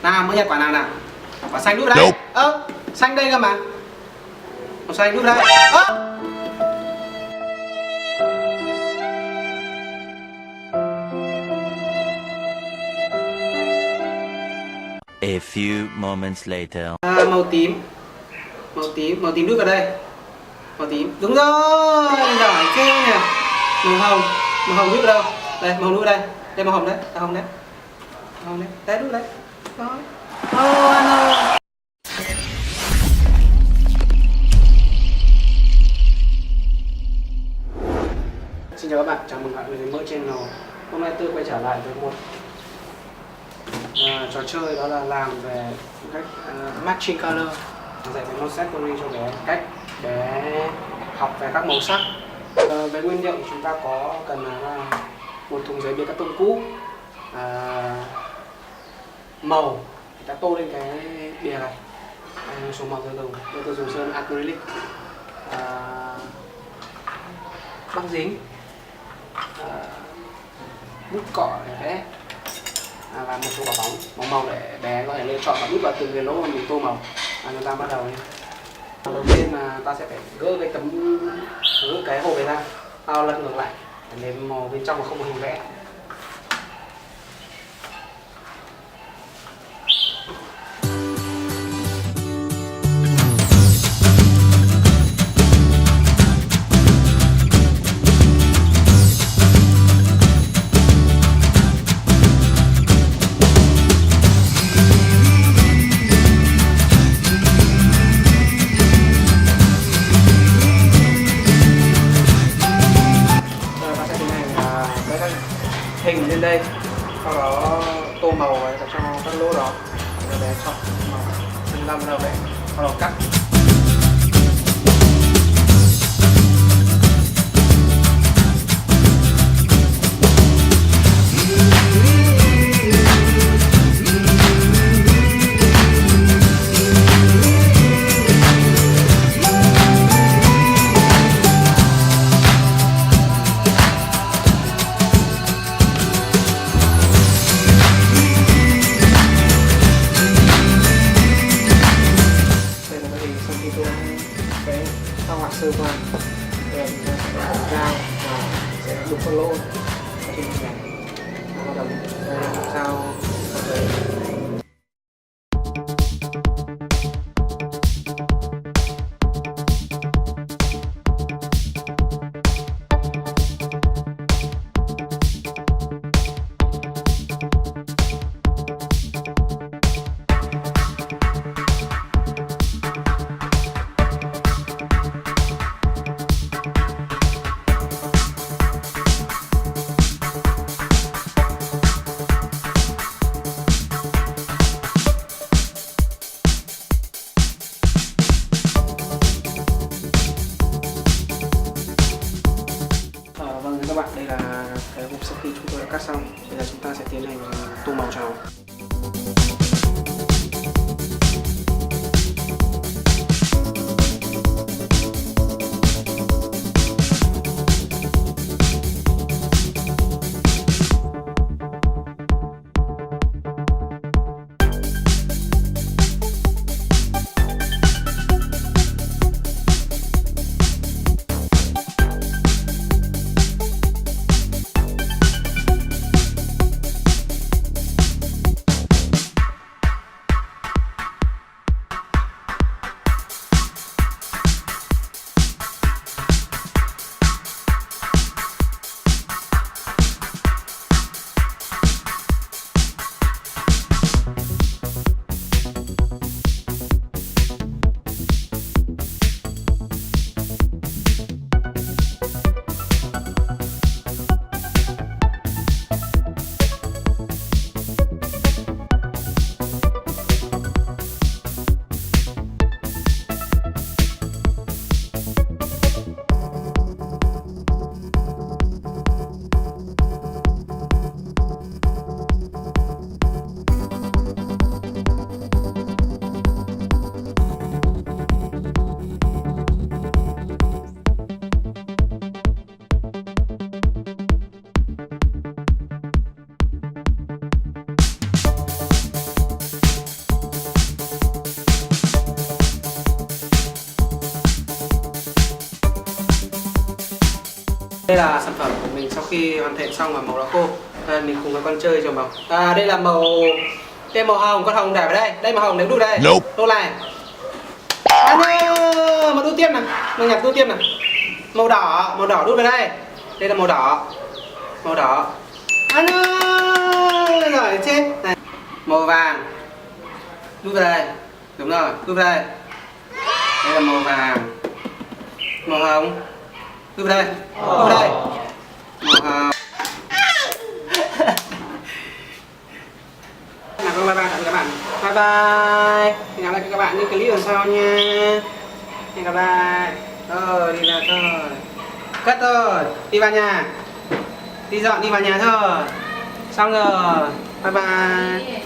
Nào, mới nhặt quả nào nào? Quả xanh đút đây. Xanh đây cơ mà. Màu xanh đút đây. A few moments later. Màu tím. Màu tím đút vào đây. Màu tím. Đúng rồi, giỏi ghê nè. Màu hồng đút vào đâu? Đây, màu hồng đút vào đây. Đây màu hồng đấy, màu hồng đấy. Màu hồng đấy. Đấy đút đấy. Đó. No. Xin chào các bạn, chào mừng các bạn đến với Mỡ Chanel. Hôm nay tôi quay trở lại với một trò chơi, đó là làm về cách matching color, dạy về màu sắc coloring cho bé, cách bé học về các màu sắc. Về nguyên liệu chúng ta có cần là một thùng giấy bìa cắt tông cũ, màu thì ta tô lên cái bìa này, số màu tôi dùng sơn acrylic, băng dính, bút cọ để vẽ, và một số quả bóng màu để bé có thể lựa chọn và bút vào từng cái lỗ mà mình tô màu. Chúng ta bắt đầu đi. Đầu tiên là ta sẽ phải gỡ cái hộp này ra, tao lật ngược lại để màu bên trong mà không có hình vẽ. Hình lên đây, sau đó tô màu vào cho các lỗ đó, rồi bé chọn màu chân lăm ra vẽ, sau đó cắt. Sau ngoại sơ qua rồi chúng ta sẽ làm dao và sẽ đục con lỗ trên này, bắt đầu làm sao đấy. là sản phẩm của mình sau khi hoàn thiện xong và màu đã khô. Mình cùng với con chơi cho màu. Đây là màu hồng, con hồng để vào đây. Đây màu hồng, nếu đu đây. Đu này. Mà đu tiếp này, mình nhặt đu tiếp này. Màu đỏ đu vào đây. Đây là màu đỏ. Rồi chết này. Màu vàng đu vào đây. Đúng rồi, đu vào đây. Đây là màu vàng. Màu hồng đu vào đây. Màu hồng. Bye bye các bạn. Bye bye. Hẹn gặp lại các bạn những clip lần sau nha. Hẹn gặp lại. Đi ra thôi. Cất thôi. Đi vào nhà. Đi dọn đi vào nhà thôi. Xong rồi. Bye bye.